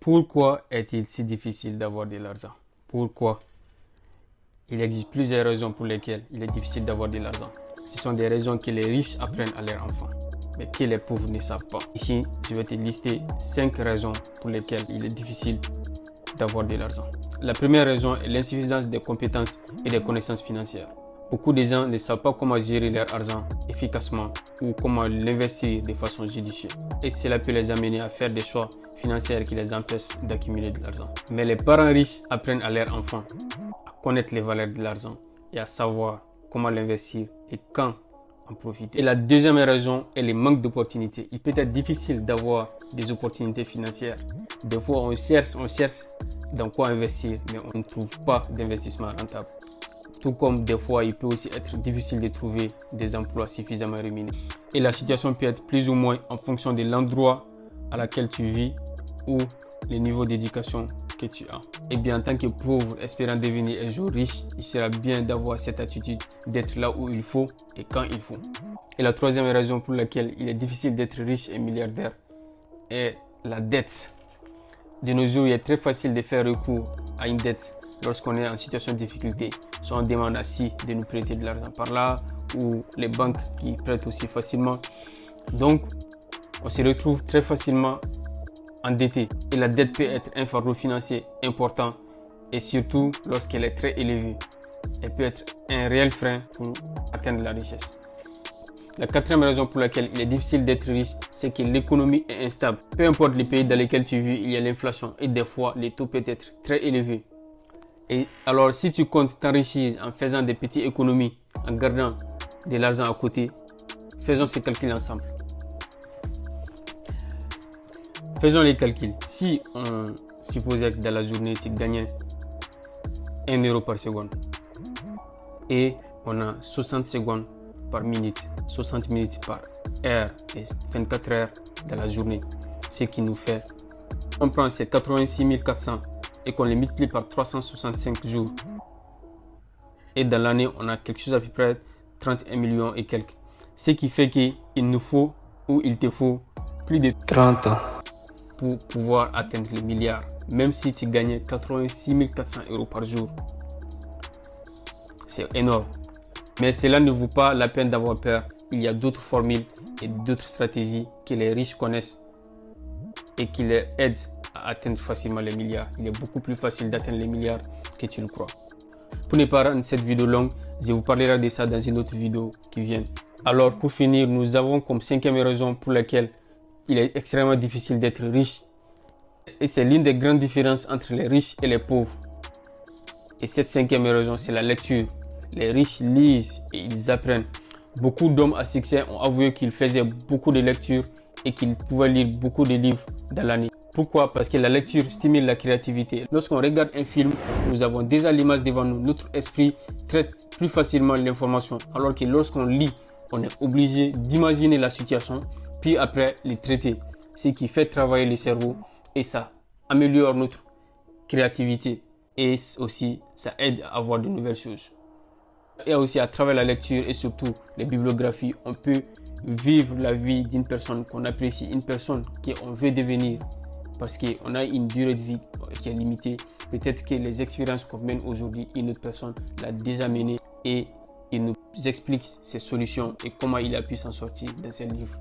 Pourquoi est-il si difficile d'avoir de l'argent? Pourquoi? Il existe plusieurs raisons pour lesquelles il est difficile d'avoir de l'argent. Ce sont des raisons que les riches apprennent à leurs enfants, mais que les pauvres ne savent pas. Ici, je vais te lister 5 raisons pour lesquelles il est difficile d'avoir de l'argent. La première raison est l'insuffisance des compétences et des connaissances financières. Beaucoup de gens ne savent pas comment gérer leur argent efficacement ou comment l'investir de façon judicieuse. Et cela peut les amener à faire des choix financiers qui les empêchent d'accumuler de l'argent. Mais les parents riches apprennent à leurs enfants à connaître les valeurs de l'argent et à savoir comment l'investir et quand en profiter. Et la deuxième raison est le manque d'opportunités. Il peut être difficile d'avoir des opportunités financières. Des fois, on cherche dans quoi investir, mais on ne trouve pas d'investissement rentable. Tout comme des fois, il peut aussi être difficile de trouver des emplois suffisamment rémunérés. Et la situation peut être plus ou moins en fonction de l'endroit à laquelle tu vis ou le niveau d'éducation que tu as. Et bien, en tant que pauvre espérant devenir un jour riche, il sera bien d'avoir cette attitude d'être là où il faut et quand il faut. Et la troisième raison pour laquelle il est difficile d'être riche et milliardaire est la dette. De nos jours, il est très facile de faire recours à une dette lorsqu'on est en situation de difficulté. Soit on demande à Si de nous prêter de l'argent par là, ou les banques qui prêtent aussi facilement. Donc, on se retrouve très facilement endetté. Et la dette peut être un fardeau financier important, et surtout lorsqu'elle est très élevée. Elle peut être un réel frein pour atteindre la richesse. La quatrième raison pour laquelle il est difficile d'être riche, c'est que l'économie est instable. Peu importe les pays dans lesquels tu vis, il y a l'inflation et des fois, les taux peuvent être très élevés. Et alors, si tu comptes t'enrichir en faisant des petites économies, en gardant de l'argent à côté, faisons ces calculs ensemble. Faisons les calculs. Si on supposait que dans la journée, tu gagnais 1 euro par seconde et on a 60 secondes par minute, 60 minutes par heure et 24 heures dans la journée, ce qui nous fait, on prend ces 86 400 et qu'on les multiplie par 365 jours. Et dans l'année, on a quelque chose à peu près 31 millions et quelques. Ce qui fait qu'il nous faut, ou il te faut, plus de 30 ans pour pouvoir atteindre les milliards. Même si tu gagnais 86 400 euros par jour. C'est énorme. Mais cela ne vaut pas la peine d'avoir peur. Il y a d'autres formules et d'autres stratégies que les riches connaissent et qui les aident à atteindre facilement les milliards. Il est beaucoup plus facile d'atteindre les milliards que tu le crois. Pour ne pas rendre cette vidéo longue, je vous parlerai de ça dans une autre vidéo qui vient. Alors pour finir, nous avons comme 5e raison pour laquelle il est extrêmement difficile d'être riche. Et c'est l'une des grandes différences entre les riches et les pauvres. Et cette 5e raison, c'est la lecture. Les riches lisent et ils apprennent. Beaucoup d'hommes à succès ont avoué qu'ils faisaient beaucoup de lectures et qu'ils pouvaient lire beaucoup de livres dans l'année. Pourquoi? Parce que la lecture stimule la créativité. Lorsqu'on regarde un film, nous avons déjà l'image devant nous. Notre esprit traite plus facilement l'information. Alors que lorsqu'on lit, on est obligé d'imaginer la situation, puis après les traiter. Ce qui fait travailler le cerveau et ça améliore notre créativité. Et aussi, ça aide à voir de nouvelles choses. Et aussi à travers la lecture et surtout les bibliographies, on peut vivre la vie d'une personne qu'on apprécie, une personne qu'on veut devenir. Parce qu'on a une durée de vie qui est limitée. Peut-être que les expériences qu'on mène aujourd'hui, une autre personne l'a déjà menée et il nous explique ses solutions et comment il a pu s'en sortir dans ses livres.